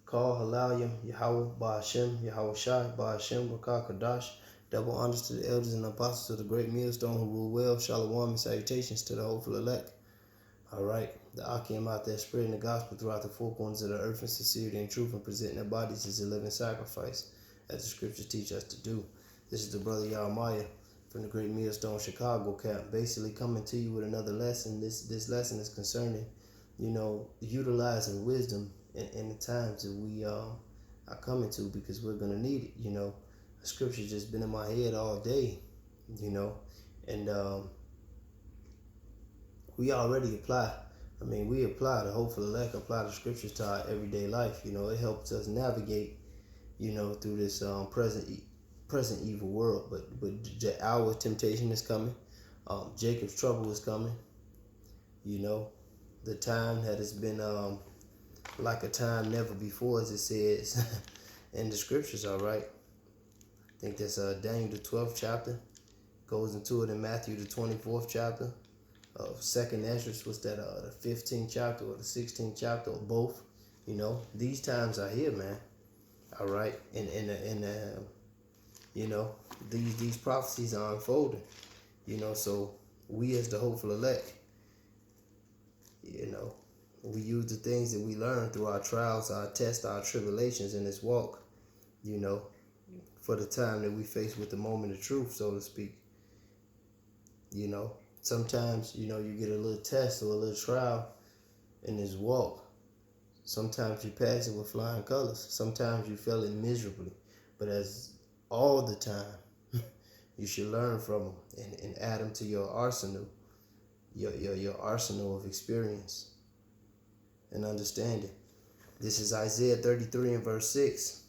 Call Halalim, Yahweh, Ba'ashem, Yahweh Shai, Ba'ashem, Rakah Kadash. Double honors to the elders and apostles of the great millstone who rule well. Shalom and salutations to the hopeful elect. All right, the Akim out there spreading the gospel throughout the four corners of the earth in sincerity and truth and presenting their bodies as a living sacrifice, as the scriptures teach us to do. This is the brother Yarmiah from the great millstone Chicago camp, basically coming to you with another lesson. This lesson is concerning, utilizing wisdom in the times that we are coming to, because we're going to need it. The scripture's just been in my head all day, and we already apply. We apply the hopeful elect, apply the scriptures to our everyday life. It helps us navigate, through this present evil world. But the hour of temptation is coming. Jacob's trouble is coming. The time that has been like a time never before, as it says in the scriptures. All right. I think that's Daniel the 12th chapter. Goes into it in Matthew the 24th chapter. Second Ezra was that the 15th chapter or the 16th chapter, or both. These times are here, man. All right, and these prophecies are unfolding. So we as the hopeful elect, we use the things that we learn through our trials, our tests, our tribulations in this walk. For the time that we face with the moment of truth, so to speak. Sometimes, you get a little test or a little trial in this walk. Sometimes you pass it with flying colors. Sometimes you fail it miserably. But as all the time, you should learn from them and add them to your arsenal, your arsenal of experience and understanding. This is Isaiah 33 and verse 6.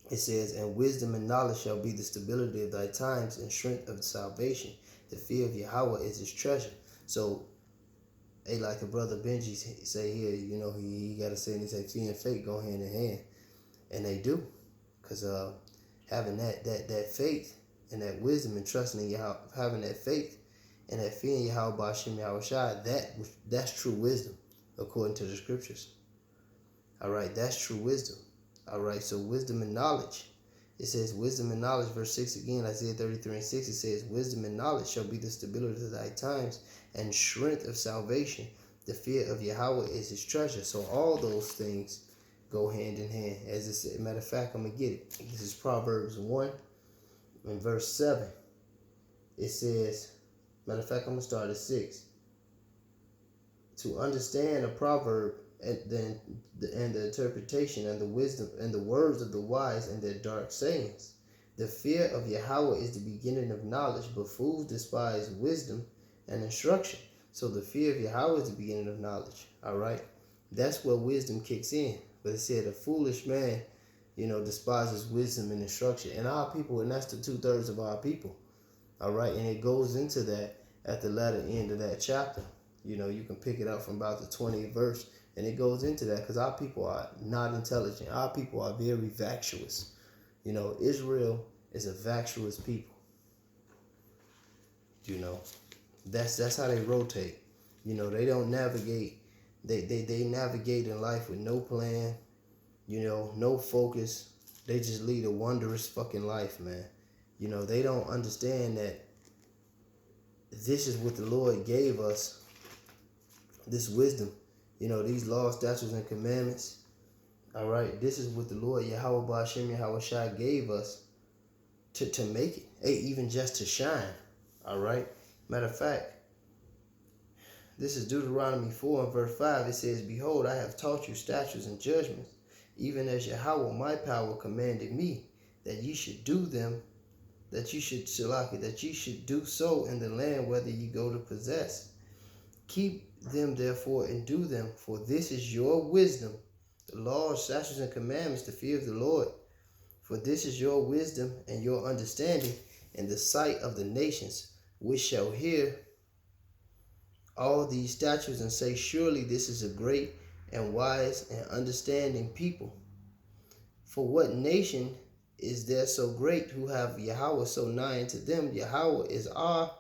It says, "And wisdom and knowledge shall be the stability of thy times, and strength of salvation. The fear of Yahweh is his treasure." So, like the brother Benji say here, he got to say, he say, fear and faith go hand in hand. And they do. Because having that faith and that wisdom and trusting in Yahweh, having that faith and that fear in Yahweh, Ba'ashem, Yahweh Shai, that's true wisdom, according to the scriptures. All right, that's true wisdom. All right, so wisdom and knowledge. It says wisdom and knowledge, verse 6 again, Isaiah 33 and 6, it says, "Wisdom and knowledge shall be the stability of thy times, and strength of salvation. The fear of Yahweh is his treasure." So all those things go hand in hand. As it said, matter of fact, I'm going to get it. This is Proverbs 1 and verse 7. It says, matter of fact, I'm going to start at 6. "To understand a proverb, and the interpretation and the wisdom and the words of the wise and their dark sayings. The fear of Yahweh is the beginning of knowledge, but fools despise wisdom and instruction." So the fear of Yahweh is the beginning of knowledge. All right, that's where wisdom kicks in. But it said a foolish man, despises wisdom and instruction. And our people, and that's the 2/3 of our people. All right, and it goes into that at the latter end of that chapter. You can pick it up from about the 20th verse. And it goes into that because our people are not intelligent. Our people are very vacuous. Israel is a vacuous people. That's how they rotate. They don't navigate. They navigate in life with no plan, no focus. They just lead a wondrous fucking life, man. They don't understand that this is what the Lord gave us, this wisdom. These laws, statutes, and commandments. All right, this is what the Lord Yahweh Ba'ashem Yahweh Shai gave us to make it, even just to shine. All right. Matter of fact, this is Deuteronomy 4 and verse 5. It says, "Behold, I have taught you statutes and judgments, even as Yahweh my power commanded me, that ye should do them, that ye should do so in the land whether ye go to possess. Keep them therefore and do them, for this is your wisdom, the laws, statutes, and commandments, the fear of the Lord. For this is your wisdom and your understanding in the sight of the nations, which shall hear all these statutes and say, surely this is a great and wise and understanding people. For what nation is there so great who have Yahweh so nigh unto them? Yahweh is our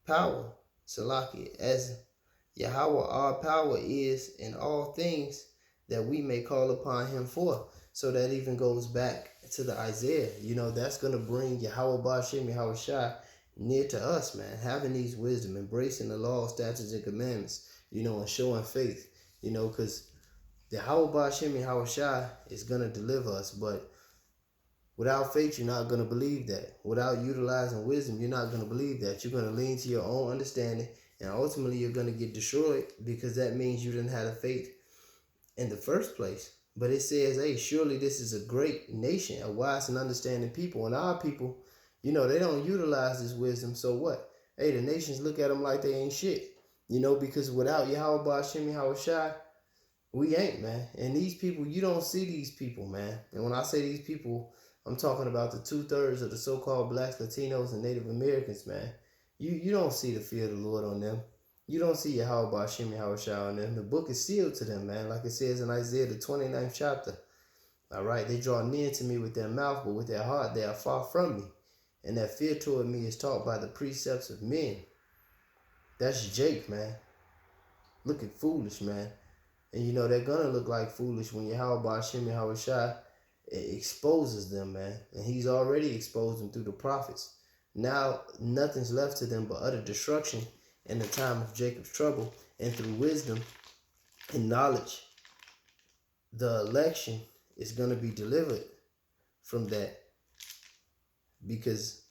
power." Salaki, as Yahweh our power is in all things, that we may call upon him for. So that even goes back to the Isaiah. You know, that's going to bring Yahweh Ba'ashem Yahweh Shai near to us, man. Having these wisdom, embracing the law, statutes, and commandments, you know, and showing faith, you know, because the Yahweh Ba'ashem Yahweh Shai is going to deliver us. But without faith, you're not going to believe that. Without utilizing wisdom, you're not going to believe that. You're going to lean to your own understanding, and ultimately you're going to get destroyed, because that means you didn't have the faith in the first place. But it says, hey, surely this is a great nation, a wise and understanding people. And our people, you know, they don't utilize this wisdom. So what? Hey, the nations look at them like they ain't shit. You know, because without Yahweh Ba'ashem Yahweh Shai, we ain't, man. And these people, you don't see these people, man. And when I say these people, I'm talking about the 2/3 of the so-called blacks, Latinos, and Native Americans, man. You don't see the fear of the Lord on them. You don't see Yahweh Ba'ashem Yahweh Shai on them. The book is sealed to them, man. Like it says in Isaiah, the 29th chapter. All right, they draw near to me with their mouth, but with their heart they are far from me. And that fear toward me is taught by the precepts of men. That's Jake, man. Looking foolish, man. And you know, they're going to look like foolish when Yahweh Ba'ashem Yahweh Shai exposes them, man. And he's already exposed them through the prophets. Now, nothing's left to them but utter destruction in the time of Jacob's trouble. And through wisdom and knowledge, the election is going to be delivered from that, because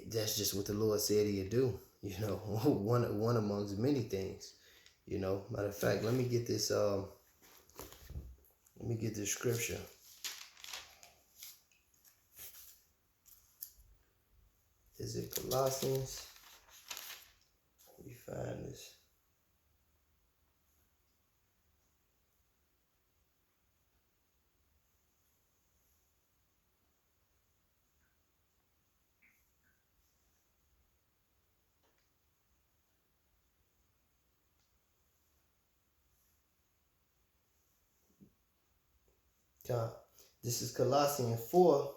that's just what the Lord said he'd do. You know, one amongst many things. You know, matter of fact, let me get this scripture. Is it Colossians? Let me find this. This is Colossians 4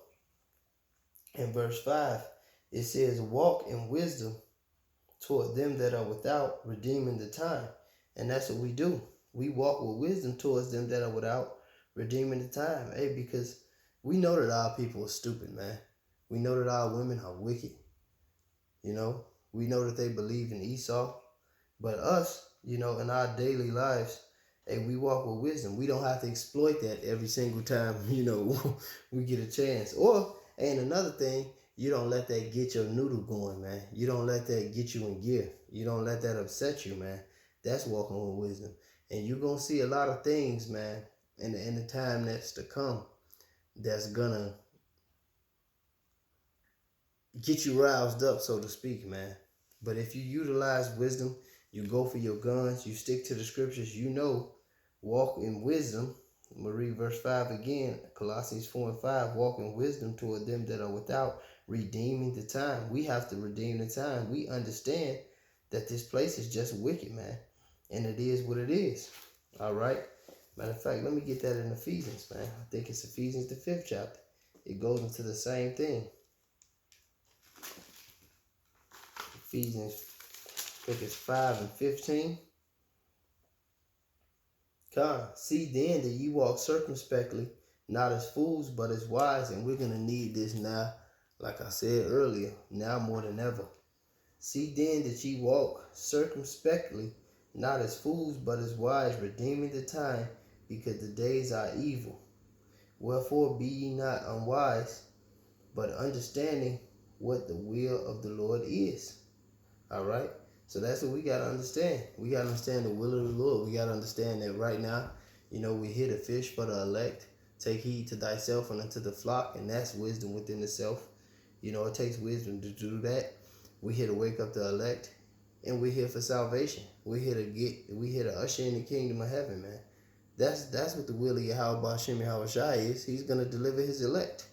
and verse 5. It says, walk in wisdom toward them that are without, redeeming the time. And that's what we do. We walk with wisdom towards them that are without, redeeming the time. Hey, because we know that our people are stupid, man. We know that our women are wicked. You know, we know that they believe in Esau. But us, you know, in our daily lives, hey, we walk with wisdom. We don't have to exploit that every single time, you know, we get a chance. Or, and another thing, you don't let that get your noodle going, man. You don't let that get you in gear. You don't let that upset you, man. That's walking with wisdom. And you're going to see a lot of things, man, in the time that's to come, that's going to get you roused up, so to speak, man. But if you utilize wisdom, you go for your guns, you stick to the scriptures, you know, walk in wisdom. I'm going to read verse 5 again, Colossians 4 and 5, walk in wisdom toward them that are without, redeeming the time. We have to redeem the time. We understand that this place is just wicked, man. And it is what it is. All right? Matter of fact, let me get that in Ephesians, man. I think it's Ephesians, the 5th chapter. It goes into the same thing. Ephesians, I think it's 5 and 15. See then that ye walk circumspectly, not as fools, but as wise. And we're going to need this now, like I said earlier, now more than ever. See then that ye walk circumspectly, not as fools, but as wise, redeeming the time, because the days are evil. Wherefore be ye not unwise, but understanding what the will of the Lord is. All right? So that's what we got to understand. We got to understand the will of the Lord. We got to understand that right now, you know, we're here to fish for the elect. Take heed to thyself and unto the flock, and that's wisdom within the self. You know, it takes wisdom to do that. We're here to wake up the elect, and we're here for salvation. We're here to usher in the kingdom of heaven, man. That's what the will of Yahweh Ba'ashem Yahweh Shai is. He's going to deliver his elect.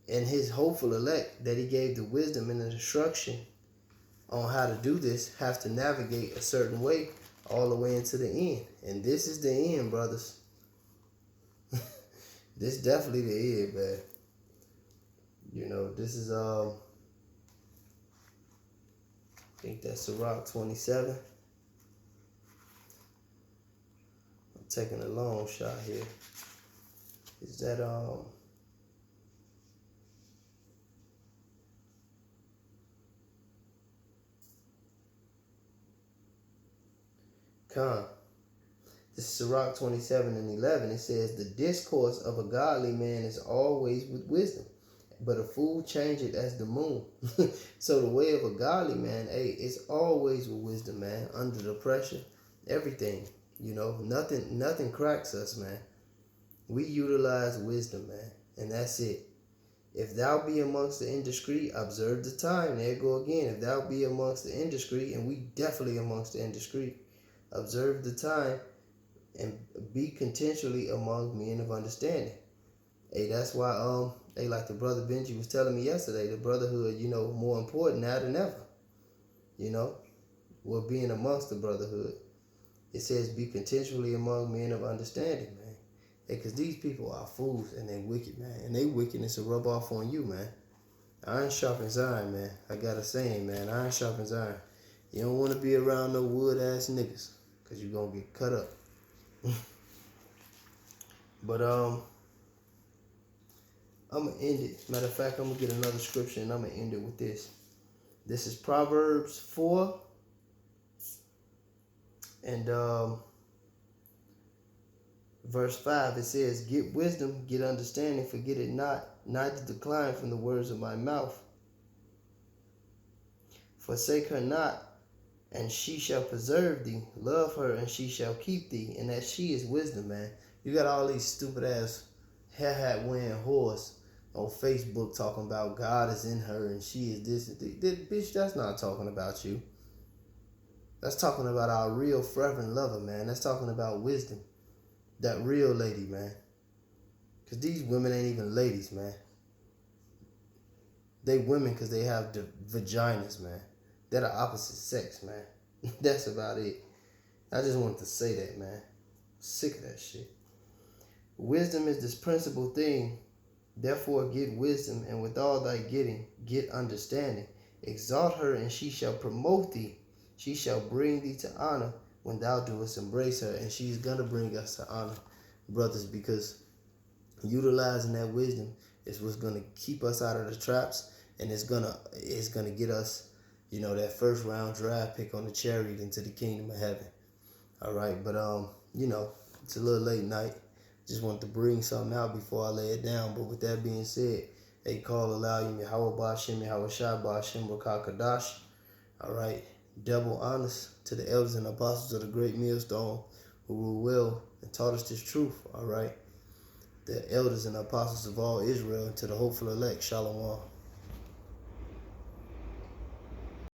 And his hopeful elect that he gave the wisdom and the instruction on how to do this have to navigate a certain way all the way into the end. And this is the end, brothers. This definitely the end, man. You know, this is I think that's Sirach 27. taking a long shot here. Is that Con. This is Sirach 27 and 11. It says, the discourse of a godly man is always with wisdom, but a fool changeth as the moon. So the way of a godly man, hey, it's always with wisdom, man. Under the pressure, everything, nothing cracks us, man. We utilize wisdom, man, and that's it. If thou be amongst the indiscreet, observe the time. There you go again. If thou be amongst the indiscreet, and we definitely amongst the indiscreet, observe the time and be continually among men of understanding. Hey, that's why like the brother Benji was telling me yesterday, the brotherhood, more important now than ever. We're being amongst the brotherhood. It says be continually among men of understanding, man. Hey, because these people are fools and they wicked, man. And they wickedness will rub off on you, man. Iron sharpens iron, man. I got a saying, man. Iron sharpens iron. You don't want to be around no wood-ass niggas because you're going to get cut up. But I'm gonna end it. Matter of fact, I'm gonna get another scripture and I'm gonna end it with this. This is Proverbs 4 and verse 5. It says, get wisdom, get understanding, forget it not, neither decline from the words of my mouth. Forsake her not, and she shall preserve thee. Love her, and she shall keep thee. And that she is wisdom, man. You got all these stupid ass hair hat wearing whores on Facebook talking about God is in her and she is this and that. Bitch, that's not talking about you. That's talking about our real fervent lover, man. That's talking about wisdom. That real lady, man. Because these women ain't even ladies, man. They women because they have the vaginas, man. They're the opposite sex, man. That's about it. I just wanted to say that, man. Sick of that shit. Wisdom is this principal thing. Therefore get wisdom, and with all thy getting, get understanding. Exalt her, and she shall promote thee. She shall bring thee to honor when thou doest embrace her. And she's going to bring us to honor, brothers, because utilizing that wisdom is what's going to keep us out of the traps, and it's gonna get us, that first round draft pick on the chariot into the kingdom of heaven. All right, but it's a little late night. Just wanted to bring something out before I lay it down. But with that being said, a call alayim Yahweh Ba'Shem Yahweh Shai Ba'Shem Rakah Kadash. All right, double honors to the elders and apostles of the great millstone who ruled well and taught us this truth. All right, the elders and apostles of all Israel, and to the hopeful elect. Shalom.